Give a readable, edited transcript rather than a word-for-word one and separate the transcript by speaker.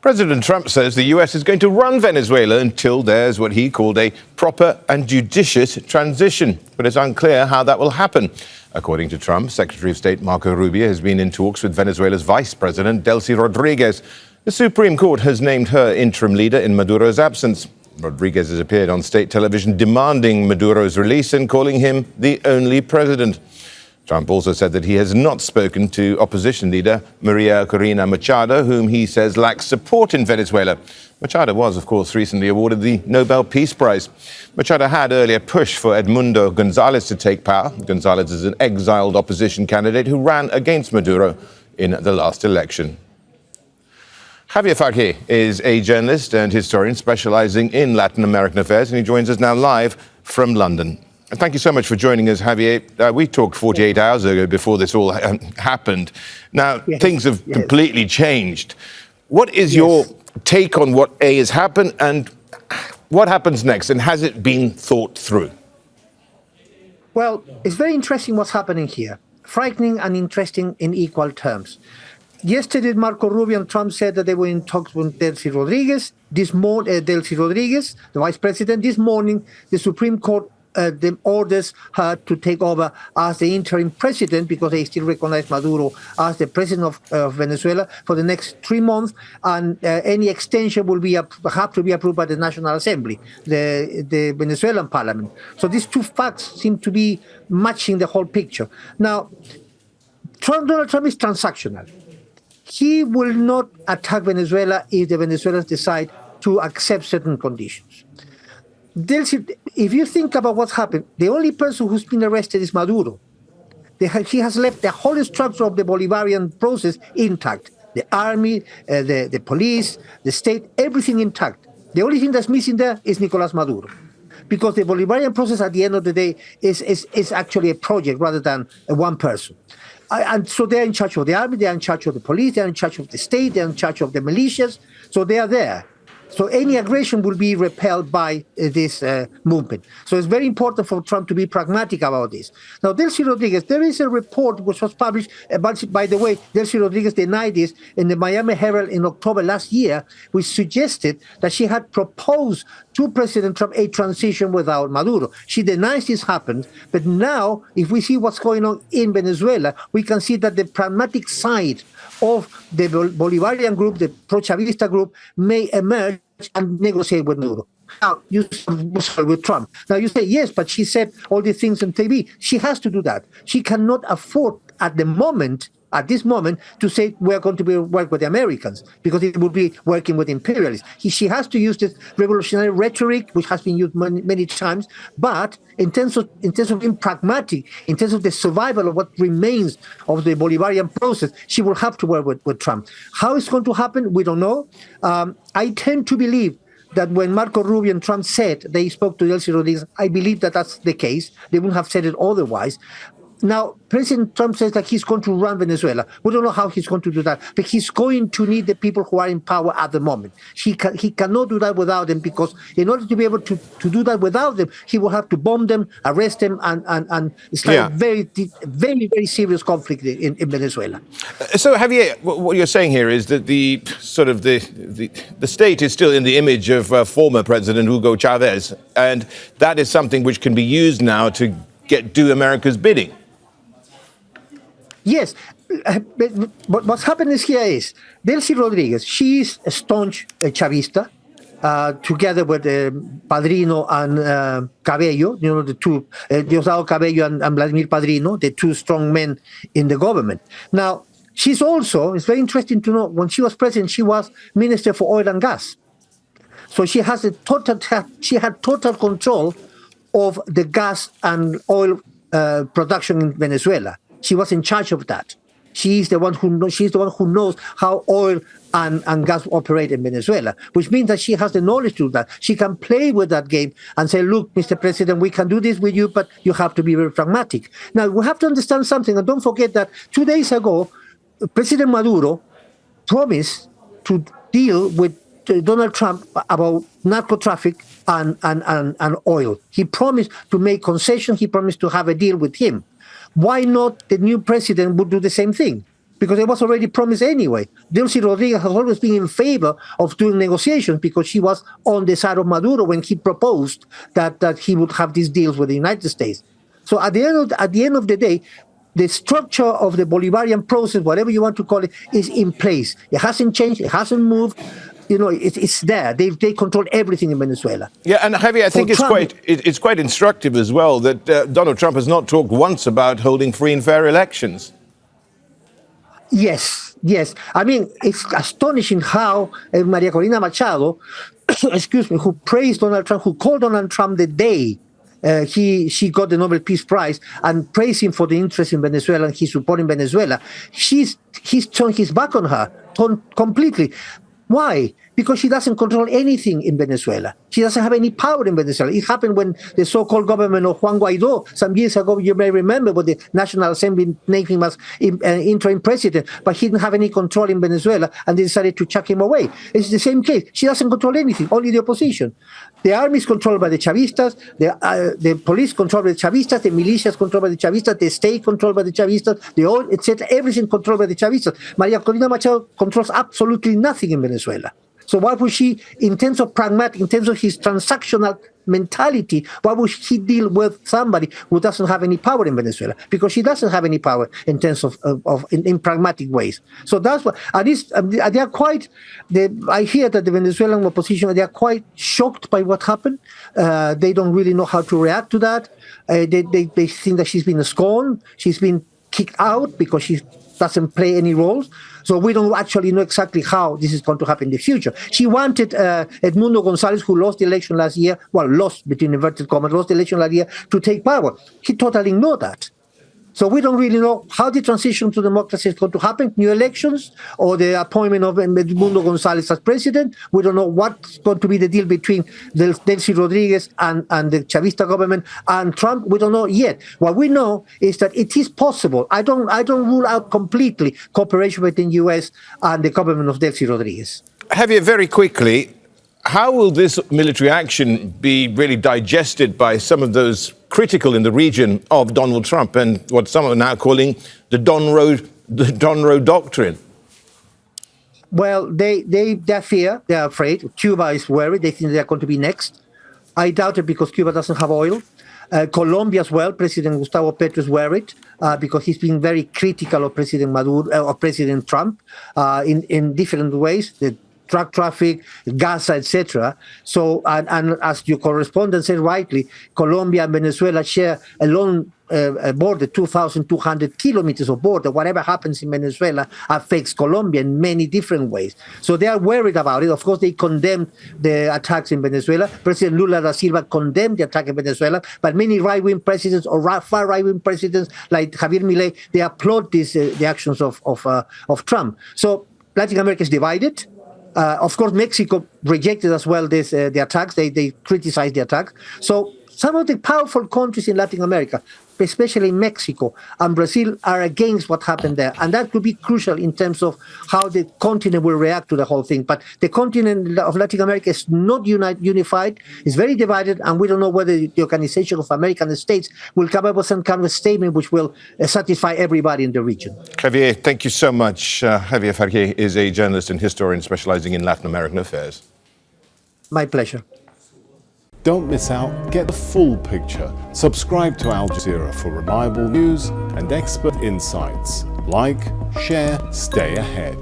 Speaker 1: President Trump says the US is going to run Venezuela until there's what he called a proper and judicious transition. But it's unclear how that will happen. According to Trump, Secretary of State Marco Rubio has been in talks with Venezuela's Vice President Delcy Rodriguez. The Supreme Court has named her interim leader in Maduro's absence. Rodriguez has appeared on state television demanding Maduro's release and calling him the only president. Trump also said that he has not spoken to opposition leader Maria Corina Machado, whom he says lacks support in Venezuela. Machado was, of course, recently awarded the Nobel Peace Prize. Machado had earlier pushed for Edmundo Gonzalez to take power. Gonzalez is an exiled opposition candidate who ran against Maduro in the last election. Javier Farje is a journalist and historian specializing in Latin American affairs, and he joins us now live from London. Thank you so much for joining us, Javier. We talked 48 hours ago before this all happened. Now, things have completely changed. What is your take on what has happened and what happens next? And has it been thought through?
Speaker 2: Well, it's very interesting what's happening here. Frightening and interesting in equal terms. Yesterday, Marco Rubio and Trump said that they were in talks with Delcy Rodriguez. Delcy Rodriguez, the vice president, this morning, the Supreme Court orders her to take over as the interim president because they still recognize Maduro as the president of Venezuela for the next 3 months, and any extension will have to be approved by the National Assembly, the Venezuelan parliament. So these two facts seem to be matching the whole picture. Now, Donald Trump is transactional. He will not attack Venezuela if the Venezuelans decide to accept certain conditions. If you think about what's happened, the only person who's been arrested is Maduro. He has left the whole structure of the Bolivarian process intact. The army, the police, the state, everything intact. The only thing that's missing there is Nicolas Maduro. Because the Bolivarian process at the end of the day is actually a project rather than one person. And so they're in charge of the army, they're in charge of the police, they're in charge of the state, they're in charge of the militias. So they are there. So any aggression will be repelled by this movement. So it's very important for Trump to be pragmatic about this. Now, Delcy Rodriguez, there is a report which was published, by the way, Delcy Rodriguez denied this in the Miami Herald in October last year, which suggested that she had proposed to President Trump a transition without Maduro. She denies this happened, but now, if we see what's going on in Venezuela, we can see that the pragmatic side of the Bolivarian group, the pro-Chavista group, may emerge and negotiate with Maduro. Now, with Trump. Now, you say, yes, but she said all these things on TV. She has to do that. She cannot afford at this moment, to say we're going to work with the Americans, because it would be working with imperialists. She has to use this revolutionary rhetoric, which has been used many times, but in terms of being pragmatic, in terms of the survival of what remains of the Bolivarian process, she will have to work with Trump. How it's going to happen, we don't know. I tend to believe that when Marco Rubio and Trump said they spoke to Delcy Rodriguez, I believe that that's the case. They wouldn't have said it otherwise. Now, President Trump says that he's going to run Venezuela. We don't know how he's going to do that, but he's going to need the people who are in power at the moment. He cannot do that without them, because in order to be able to do that without them, he will have to bomb them, arrest them, and start a very, very serious conflict in Venezuela.
Speaker 1: So, Javier, what you're saying here is that the state is still in the image of former President Hugo Chavez, and that is something which can be used now to do America's bidding.
Speaker 2: Yes, but what's happening here is Delcy Rodriguez, she is a staunch Chavista, together with Padrino and Cabello, the two, Diosdado Cabello and Vladimir Padrino, the two strong men in the government. Now, she's also, it's very interesting to know, when she was president, she was Minister for Oil and Gas. So she had total control of the gas and oil production in Venezuela. She was in charge of that. She's the one who knows how oil and gas operate in Venezuela, which means that she has the knowledge to do that. She can play with that game and say, look, Mr. President, we can do this with you, but you have to be very pragmatic. Now, we have to understand something, and don't forget that 2 days ago, President Maduro promised to deal with Donald Trump about narco traffic and oil. He promised to make concessions. He promised to have a deal with him. Why not the new president would do the same thing? because it was already promised anyway. Delcy Rodriguez has always been in favor of doing negotiations because she was on the side of Maduro when he proposed that he would have these deals with the United States. So at the end of the day, the structure of the Bolivarian process, whatever you want to call it, is in place. It hasn't changed. It hasn't moved. It's there. They control everything in Venezuela.
Speaker 1: Yeah, and Javier, I think it's quite instructive as well that Donald Trump has not talked once about holding free and fair elections.
Speaker 2: Yes. I mean, it's astonishing how Maria Corina Machado, who praised Donald Trump, who called Donald Trump the day she got the Nobel Peace Prize and praised him for the interest in Venezuela and his support in Venezuela. He's turned his back on her completely. Why? Because she doesn't control anything in Venezuela. She doesn't have any power in Venezuela. It happened when the so-called government of Juan Guaido, some years ago, you may remember, when the National Assembly named him as interim president, but he didn't have any control in Venezuela, and they decided to chuck him away. It's the same case. She doesn't control anything, only the opposition. The army is controlled by the Chavistas, the police controlled by the Chavistas, the militias controlled by the Chavistas, the state controlled by the Chavistas, the oil, etc., everything controlled by the Chavistas. Maria Corina Machado controls absolutely nothing in Venezuela. So why would she, in terms of pragmatic, in terms of his transactional mentality, why would he deal with somebody who doesn't have any power in Venezuela? Because she doesn't have any power in terms of in pragmatic ways. So that's what, at least they are quite, I hear that the Venezuelan opposition, they are quite shocked by what happened. They don't really know how to react to that. They think that she's been scorned, she's been kicked out because she doesn't play any roles. So we don't actually know exactly how this is going to happen in the future. She wanted Edmundo Gonzalez, who lost the election last year, lost between inverted commas, lost the election last year, to take power. He totally ignored that. So we don't really know how the transition to democracy is going to happen, new elections, or the appointment of Edmundo Gonzalez as president. We don't know what's going to be the deal between Delcy Rodriguez and the Chavista government and Trump. We don't know yet. What we know is that it is possible. I don't rule out completely cooperation between the U.S. and the government of Delcy Rodriguez.
Speaker 1: Javier, very quickly, how will this military action be really digested by some of those critical in the region of Donald Trump and what some are now calling the Don Road doctrine?
Speaker 2: Well, they fear, they are afraid. Cuba is worried. They think they are going to be next. I doubt it because Cuba doesn't have oil. Colombia as well. President Gustavo Petro is worried because he's been very critical of President Maduro, of President Trump in different ways. The drug traffic, Gaza, etc. So, and as your correspondent said rightly, Colombia and Venezuela share a long border, 2,200 kilometers of border. Whatever happens in Venezuela affects Colombia in many different ways. So they are worried about it. Of course, they condemned the attacks in Venezuela. President Lula da Silva condemned the attack in Venezuela, but many right-wing presidents or far right-wing presidents like Javier Milei, they applaud the actions of Trump. So Latin America is divided. Of course, Mexico rejected as well the attacks. They criticized the attacks. So some of the powerful countries in Latin America, especially Mexico and Brazil, are against what happened there. And that could be crucial in terms of how the continent will react to the whole thing. But the continent of Latin America is not unified. It's very divided. And we don't know whether the Organization of American States will come up with some kind of statement which will satisfy everybody in the region.
Speaker 1: Javier, thank you so much. Javier Farje is a journalist and historian specializing in Latin American affairs.
Speaker 2: My pleasure.
Speaker 3: Don't miss out, get the full picture. Subscribe to Al Jazeera for reliable news and expert insights. Like, share, stay ahead.